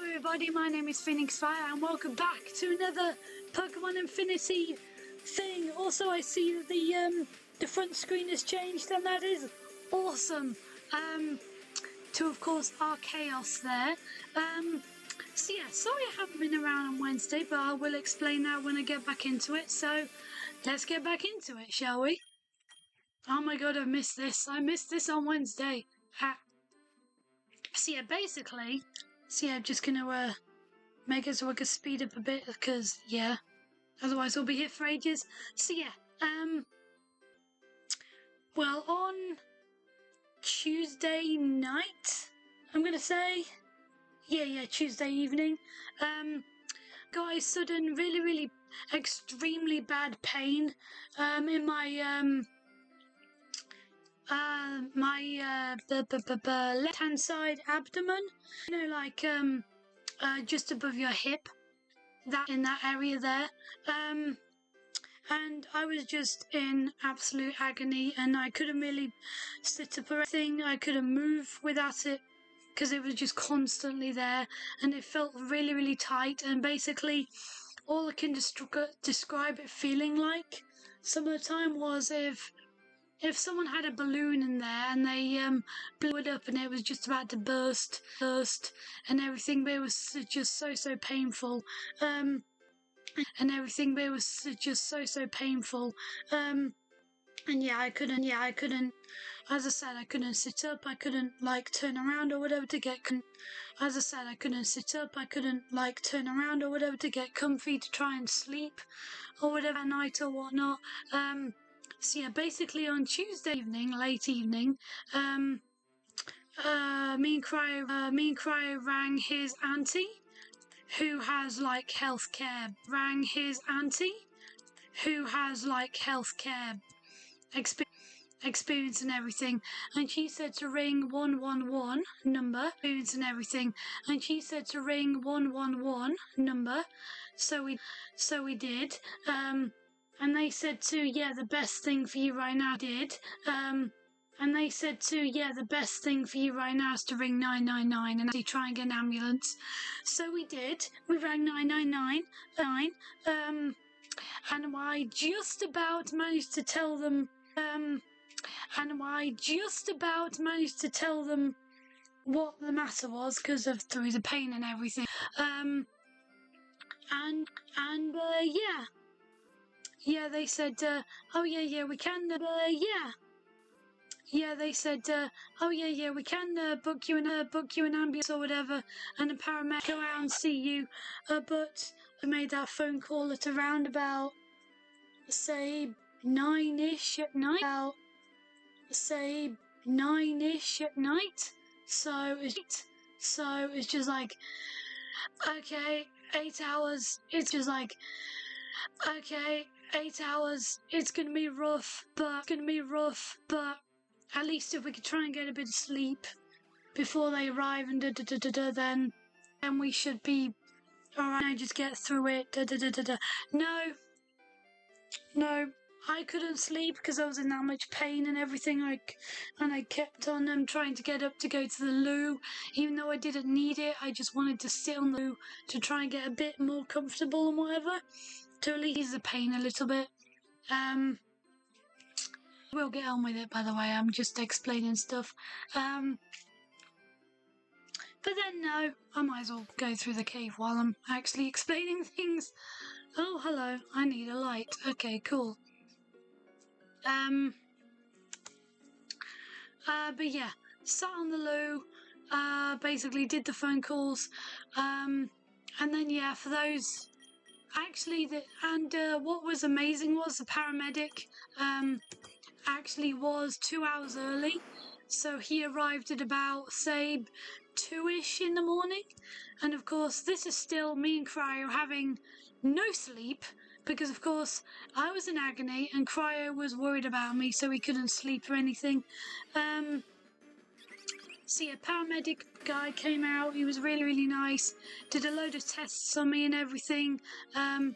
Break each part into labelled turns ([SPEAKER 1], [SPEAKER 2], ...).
[SPEAKER 1] everybody, my name is Phoenix Fire and welcome back to another Pokemon Infinity thing. Also, I see that the front screen has changed and that is awesome. To of course Archaeos there. So yeah, sorry I haven't been around on Wednesday, but I will explain that when I get back into it. So let's get back into it, shall we? Oh my god, I missed this. I missed this on Wednesday. So yeah, basically, I'm just gonna make it so I can speed up a bit because yeah, otherwise we'll be here for ages. So yeah, well, on Tuesday night, I'm gonna say, yeah, Tuesday evening, got a sudden, really extremely bad pain in my my left hand side abdomen, you know, like just above your hip, that in that area there, and I was just in absolute agony and I couldn't really sit up or anything. I couldn't move without it because it was just constantly there and it felt really tight, and basically all I can describe it feeling like some of the time was if someone had a balloon in there and they blew it up and it was just about to burst and everything, but it was just so painful, and everything, but it was just so painful, and yeah, I couldn't, as I said, I couldn't sit up, I couldn't like turn around or whatever to get as I said, I couldn't sit up, I couldn't like turn around or whatever to get comfy to try and sleep or whatever at night or whatnot. So yeah, basically on Tuesday evening, late evening, me and Cryo rang his auntie, who has like healthcare. Experience and everything, and she said to ring 111 number. Experience and everything, and she said to ring 111 number. So we did. And they said to, yeah, the best thing for you right now and they said to, yeah, the best thing for you right now is to ring 999 and actually try and get an ambulance. So we did. We rang 999, and I just about managed to tell them, what the matter was because of through the pain and everything. Yeah, they said, oh yeah, we can, yeah, they said, oh yeah, we can book you an ambulance or whatever, and a paramedic go out and see you. But I made that phone call at around about, say, 9-ish at night. So it's just like, okay, 8 hours. It's just like, okay, 8 hours. It's gonna be rough, but at least if we could try and get a bit of sleep before they arrive and then we should be alright. I just get through it. No, I couldn't sleep because I was in that much pain and everything. And I kept on trying to get up to go to the loo, even though I didn't need it. I just wanted to sit on the loo to try and get a bit more comfortable and whatever, to at least ease the pain a little bit. We'll get on with it, by the way. I'm just explaining stuff. But then no, I might as well go through the cave while I'm actually explaining things. Oh, hello, I need a light. Okay, cool. But yeah, sat on the loo, basically did the phone calls, and then yeah, for those, actually, what was amazing was the paramedic, actually was 2 hours early, so he arrived at about, say, 2-ish in the morning, and of course, this is still me and Cryo having no sleep, because of course I was in agony and Cryo was worried about me, so he couldn't sleep or anything. So yeah, paramedic guy came out. He was really nice. Did a load of tests on me and everything. And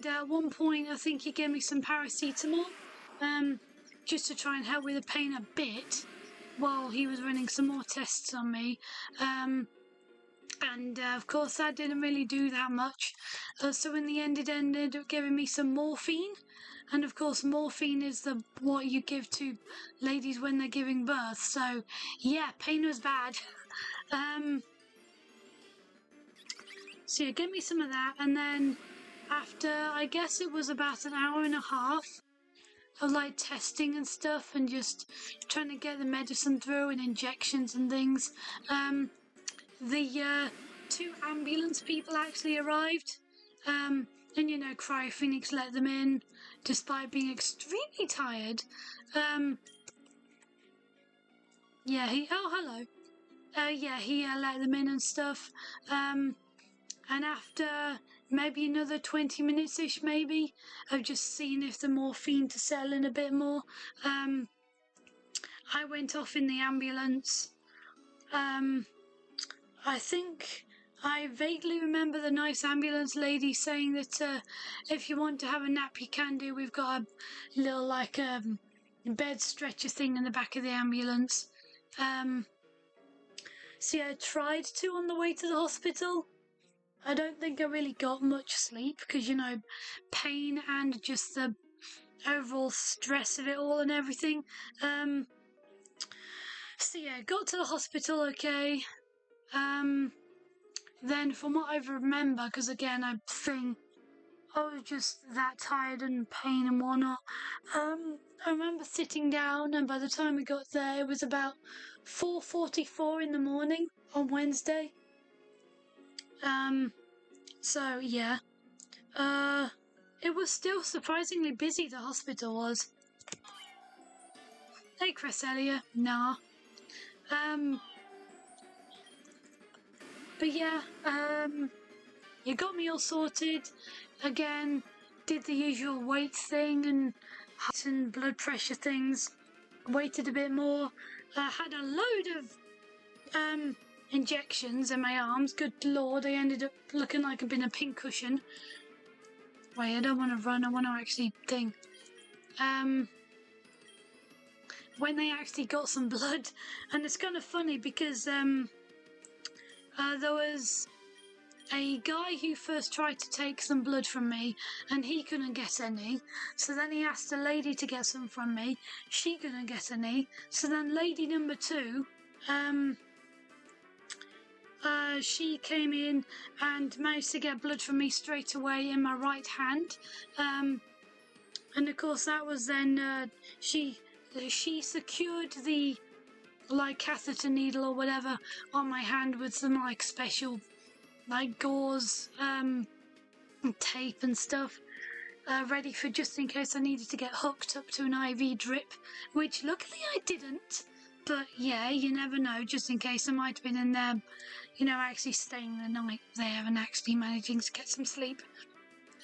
[SPEAKER 1] at one point, I think he gave me some paracetamol, just to try and help with the pain a bit, while he was running some more tests on me. And of course, that didn't really do that much. So in the end, it ended up giving me some morphine. And of course, morphine is the what you give to ladies when they're giving birth. So yeah, pain was bad. So yeah, give me some of that, and then after, I guess it was about an hour and a half of like testing and stuff, and just trying to get the medicine through and injections and things. The two ambulance people actually arrived, and you know, Cryo Phoenix let them in, despite being extremely tired. Yeah, he. Oh, hello. Yeah, he let them in and stuff. And after maybe another 20 minutes ish, maybe, of just seeing if the morphine to settle in a bit more, I went off in the ambulance. I think I vaguely remember the nice ambulance lady saying that if you want to have a nap, you can do. We've got a little like bed stretcher thing in the back of the ambulance. So yeah, I tried to on the way to the hospital. I don't think I really got much sleep because, you know, pain and just the overall stress of it all and everything. So yeah, got to the hospital okay. Then from what I remember, because again, I think I was just that tired and pain and whatnot. I remember sitting down, and by the time we got there, it was about 4:44 in the morning on Wednesday. So yeah, it was still surprisingly busy. The hospital was. Hey, Cresselia, nah. But yeah, you got me all sorted. Again, did the usual weight thing and heart and blood pressure things. Waited a bit more. Had a load of injections in my arms. Good lord, I ended up looking like I'd been a pincushion. Wait, I don't want to run. I want to actually think. When they actually got some blood, and it's kind of funny because there was a guy who first tried to take some blood from me, and he couldn't get any. So then he asked a lady to get some from me. She couldn't get any. So then lady number two, she came in and managed to get blood from me straight away in my right hand. And of course that was then she secured the like catheter needle or whatever on my hand with some like special like gauze tape and stuff, ready for just in case I needed to get hooked up to an IV drip, which luckily I didn't. But yeah, you never know, just in case I might have been in there, you know, actually staying the night there and actually managing to get some sleep.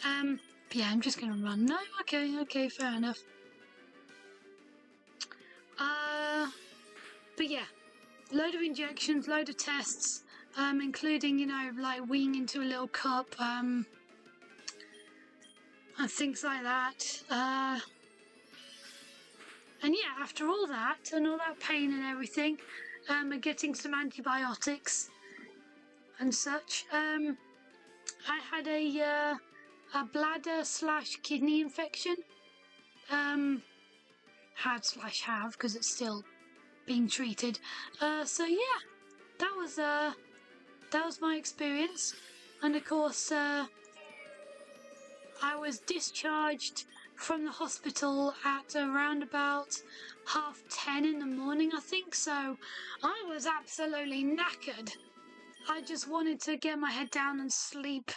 [SPEAKER 1] But yeah, I'm just gonna run. No, okay, fair enough. But yeah, load of injections, load of tests, including, you know, like weeing into a little cup, and things like that. And yeah, after all that, and all that pain and everything, and getting some antibiotics and such, I had a bladder / kidney infection. Have, because it's still being treated. So yeah, that was my experience. And of course, I was discharged from the hospital at around about 10:30 in the morning, I think. So I was absolutely knackered. I just wanted to get my head down and sleep.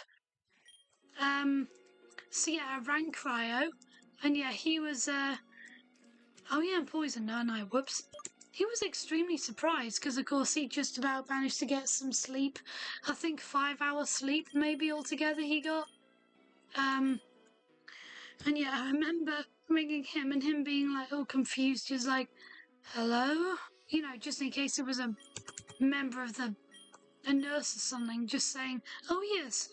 [SPEAKER 1] So yeah, I rang Cryo, and yeah, he was oh yeah, I'm poisoned, aren't I? Whoops. He was extremely surprised because, of course, he just about managed to get some sleep. I think 5 hours sleep, maybe altogether, he got. And yeah, I remember ringing him and him being like all confused, just like, hello? You know, just in case it was a member of a nurse or something, just saying, oh yes,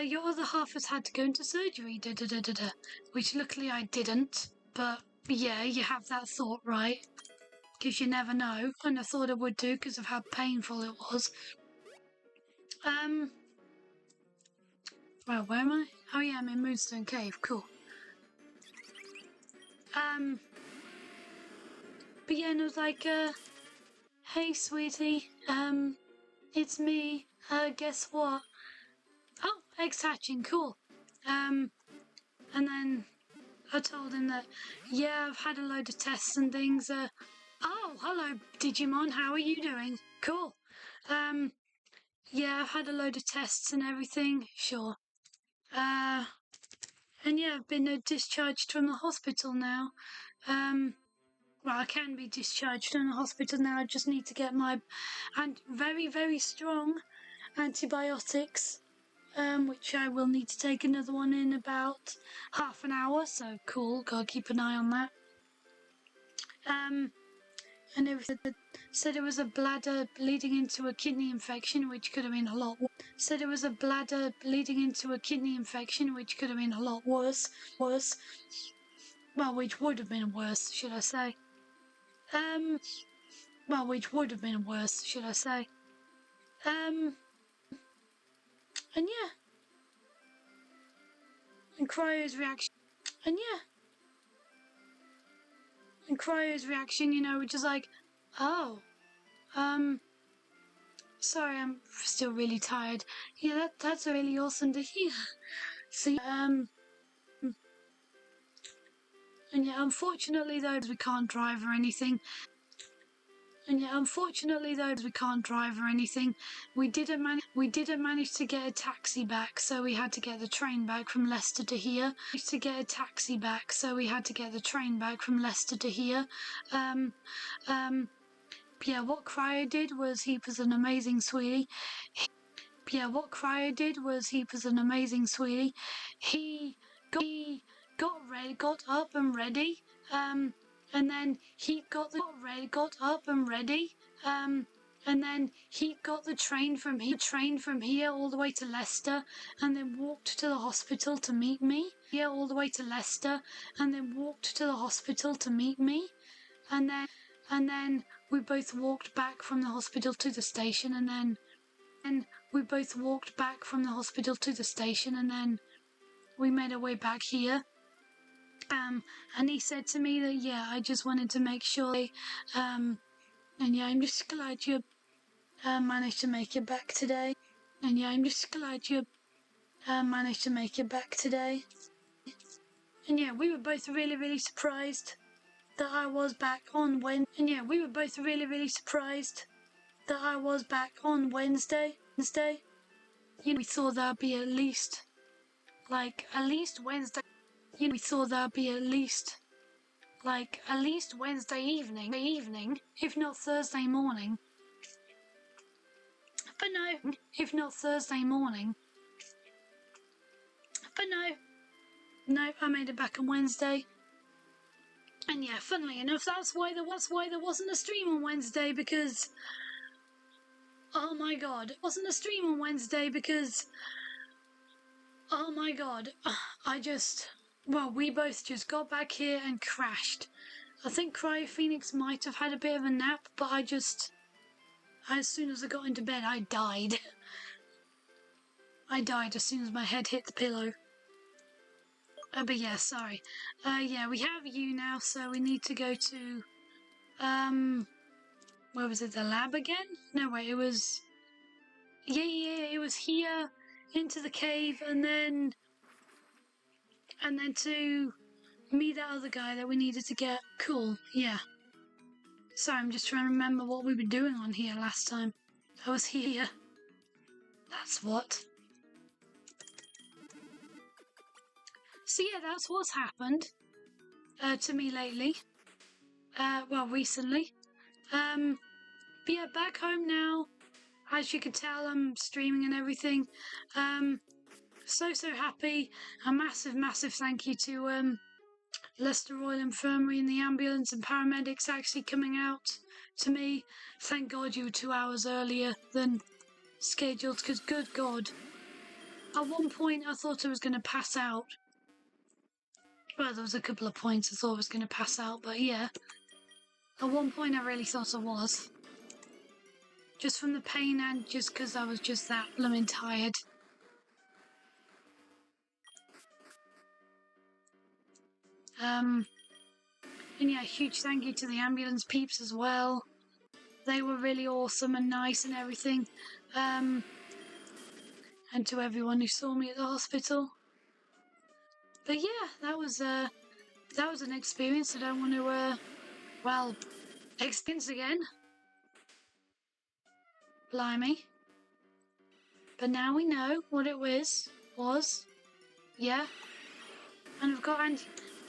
[SPEAKER 1] your other half has had to go into surgery, da-da-da-da-da. Which luckily I didn't, but yeah, you have that thought, right? Because you never know, and I thought I would do because of how painful it was. Well, where am I? Oh yeah, I'm in Moonstone Cave. Cool. But yeah, and it was like, hey, sweetie, it's me. Guess what? Oh, eggs hatching. Cool. And then I told him that, yeah, I've had a load of tests and things. Oh, hello, Digimon. How are you doing? Cool. Yeah, I've had a load of tests and everything. Sure. And yeah, I've been discharged from the hospital now. Well, I can be discharged from the hospital now. I just need to get my very, very strong antibiotics, which I will need to take another one in about half an hour. So cool. Gotta keep an eye on that. And it said it was a bladder leading into a kidney infection, which could have been a lot. Said it was a bladder leading into a kidney infection, which could have been a lot worse. Well, which would have been worse, should I say? Well, which would have been worse, should I say? And yeah, and Cryo's reaction, and yeah, and Cryo's reaction, you know, which is like, oh, sorry, I'm still really tired. Yeah, that's really awesome to hear. So, and yeah, unfortunately though, we can't drive or anything. And yeah, unfortunately though, we can't drive or anything. We didn't manage to get a taxi back, so we had to get the train back from Leicester to here. To get a taxi back, so we had to get the train back from Leicester to here. Yeah, what Cryo did was he was an amazing sweetie. Yeah, what Cryo did was he was an amazing sweetie. He got up and ready, and then he got up and ready, and then he got the train from here all the way to Leicester, and then walked to the hospital to meet me. Yeah, all the way to Leicester, and then walked to the hospital to meet me, and then we both walked back from the hospital to the station, and then we both walked back from the hospital to the station, and then we made our way back here. And he said to me that, yeah, I just wanted to make sure, and yeah, I'm just glad you managed to make it back today. And yeah, I'm just glad you managed to make it back today. And yeah, we were both really, really surprised that I was back on Wednesday. And yeah, we were both really, really surprised that I was back on Wednesday. You know, we thought that'd be at least Wednesday. You know, we thought that'd be at least Wednesday evening, if not Thursday morning. But no, if not Thursday morning. But no, I made it back on Wednesday. And yeah, funnily enough, that's why there wasn't a stream on Wednesday, because oh my god, it wasn't a stream on Wednesday because oh my god, we both just got back here and crashed. I think Cryo Phoenix might have had a bit of a nap, but as soon as I got into bed, I died. I died as soon as my head hit the pillow. But yeah, sorry. Yeah, we have you now, so we need to go to, where was it, the lab again? No, wait, it was, yeah, it was here, into the cave, and then to meet that other guy that we needed to get. Cool, yeah. Sorry, I'm just trying to remember what we were doing on here last time. I was here. That's what. So yeah, that's what's happened to me lately. Well, recently. But yeah, back home now. As you can tell, I'm streaming and everything. So happy. A massive thank you to Leicester Royal Infirmary and the ambulance and paramedics actually coming out to me. Thank God you were 2 hours earlier than scheduled, because good God. At one point I thought I was going to pass out. Well, there was a couple of points I thought I was going to pass out, but yeah. At one point I really thought I was. just from the pain and just because I was just that blooming tired. And yeah, huge thank you to the ambulance peeps as well. They were really awesome and nice and everything. And to everyone who saw me at the hospital. But yeah, that was an experience I don't want to well, experience again. Blimey. But now we know what it was. Yeah. And I've got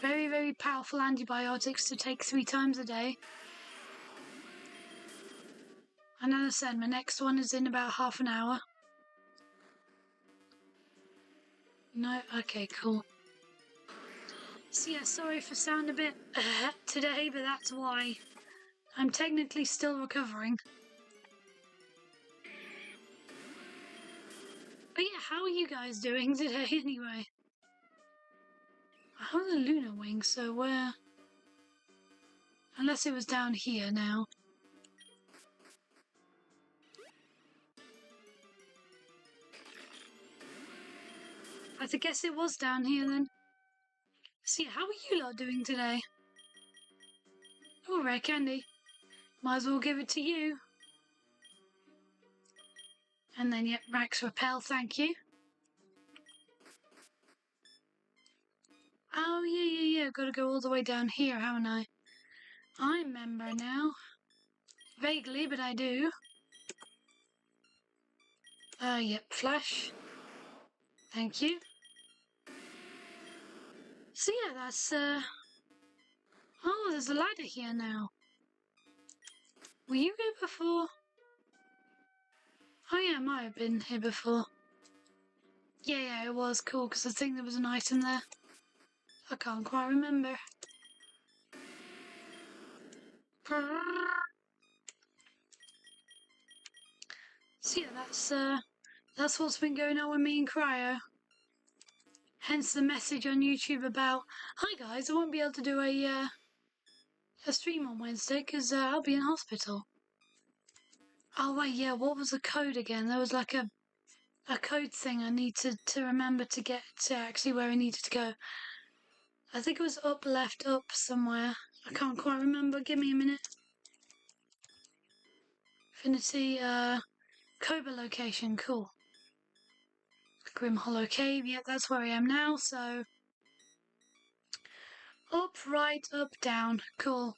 [SPEAKER 1] very, very powerful antibiotics to take 3 times a day. And as I said, my next one is in about half an hour. No? Okay, cool. So yeah, sorry if I sound a bit today, but that's why. I'm technically still recovering. But yeah, how are you guys doing today anyway? I have a lunar wing, so where? Unless it was down here now. I guess it was down here then. See, how are you lot doing today? Oh, rare candy. Might as well give it to you. And then, yep, Rax Repel, thank you. Oh, yeah. Gotta go all the way down here, haven't I? I remember now. Vaguely, but I do. Yep, Flash. Thank you. So yeah, that's, oh, there's a ladder here now. Were you here before? Oh yeah, I might have been here before. Yeah, it was cool, because I think there was an item there. I can't quite remember. So yeah, that's what's been going on with me and Cryo. Hence the message on YouTube about, hi guys, I won't be able to do a stream on Wednesday because I'll be in hospital. Oh wait, yeah, what was the code again? There was like a code thing I need to remember to get to actually where I needed to go. I think it was up, left, up somewhere. I can't quite remember. Give me a minute. Infinity, Cobra location, cool. Grim Hollow Cave, yeah, that's where I am now, so... Up, right, up, down, cool.